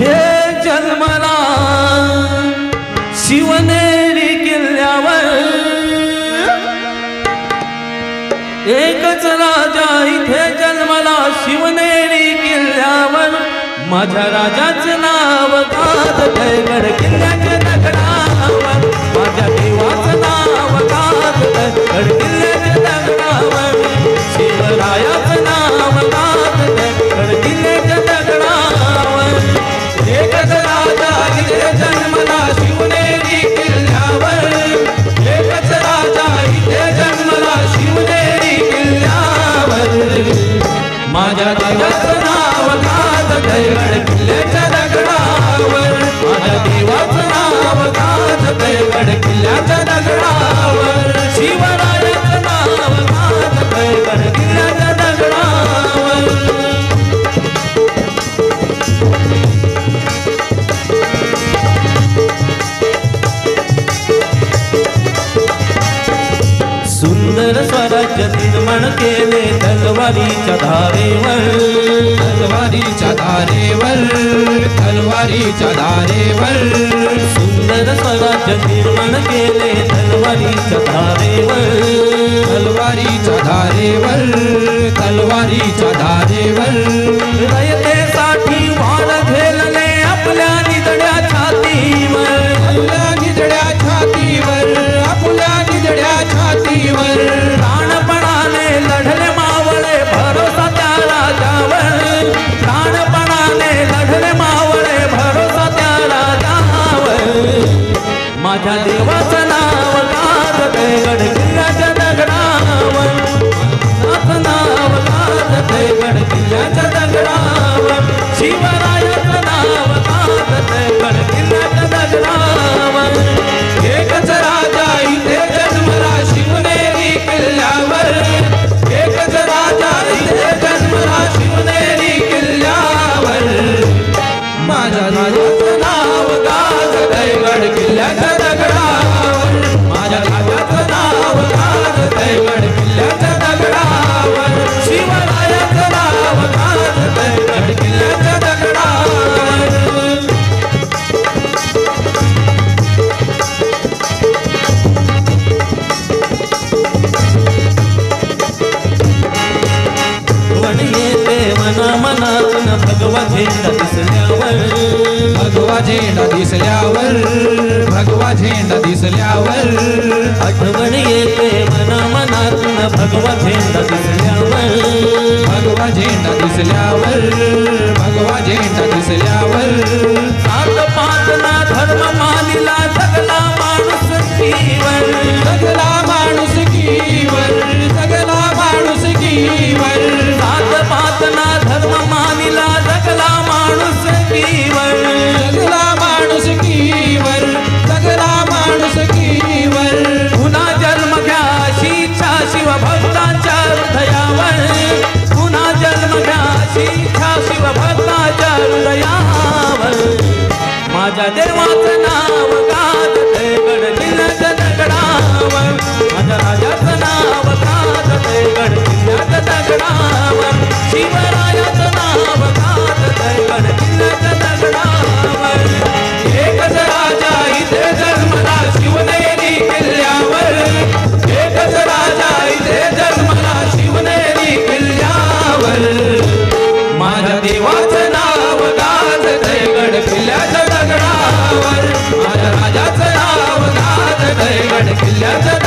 इथे जन्मला शिवनेरी किल्ल्यावर एकच राजा इथे जन्मला शिवनेरी किल्ल्यावर माझ्या राजाचं नाव गाजतंय किल्ल्याच्या दगडावर माझ्या देवाचं नाव गाजतंय किल्ल्याच्या दगडावर शिवरायाचं नाव गाजतंय किल्ल्याच्या दगडावर एकच राजा इथे जन्मला शिवनेरी किल्ल्यावर एकच राजा इथे जन्मला शिवनेरी किल्ल्यावर माझ्या देवाचं नाव गाजतंय किल्ल्याच्या दगडावर माझ्या देवाचं नाव गाजतंय किल्ल्याच्या दगडावर शिवरायाचं नाव गाजतंय किल्ल्याच्या दगडावर सुंदर स्वराज्य निर्माण केले तलवारीच्या धारेवर तलवारीच्या धारेवर तलवारीच्या धारेवर सुंदर स्वराज्य निर्माण केले तलवारीच्या धारेवर तलवारीच्या धारेवर तलवारीच्या धारेवर रयतेसाठी वार झेलले आपल्या निधड्या छातीवर आपल्या निधड्या छातीवर आपल्या निधड्या छातीवर प्राणपणाने लढले मावळे भरोसा त्या राजावर प्राणपणाने लढले मावळे भरोसा त्या राजावर माझ्या देवाचं नाव गाजतंय किल्ल्याच्या दगडावर माझं नाव गाजतंय किल्ल्याच्या दगडावर शिवरायाचं नाव गाजतंय किल्ल्याच्या दगडावर एकच राजा इथे जन्मला शिवनेरी किल्ल्यावर एकच राजा इथे जन्मला शिवनेरी किल्ल्यावर माझ्या राजाचं नाव गाजतंय किल्ल्याच्या दगडावर माझ्या राजाचं नाव गाजतंय किल्ल्याच्या दगडावर शिवरायाचं नाव गाजतंय किल्ल्याच्या दगडावर मनातून भगवा झेंडा दिसल्यावर भगवा झेंडा दिसल्यावर भगवा झेंडा दिसल्यावर आठवण येते मनातून भगवा झेंडा दिसल्यावर भगवा झेंडा दिसल्यावर भगवा झेंडा दिसल्यावर सात पाचना धर्म मानिला सगळा माणूस कीवर सगळा माणूस कीवर सगळा माणूस कीवर सात पाचना धर्म मानिला सगळा माणूस कीवर सगळा माणूस कीवर सगळा माणूस कीवर पुन्हा जन्म घ्या शीच्छा शिवभक्तांच्या हृदयावर पुन्हा जन्म घ्या शीच्छा शिवभक्तांच्या हृदयावर माझ्या देवाचं नाव गाजतंय किल्ल्याच्या दगडावर माझ्या राजाचं नाव गाजतंय किल्ल्याच्या दगडावर शिवरायाचं नाव गाजतंय किल्ल्याच्या दगडावर एकच राजा इथे जन्मला शिवनेरी किल्ल्यावर एकच राजा इथे जन्मला शिवनेरी किल्ल्यावर माझ्या देवाचं नाव गाजतंय किल्ल्याच्या दगडावर माझ्या राजाचं नाव गाजतंय किल्ल्याच्या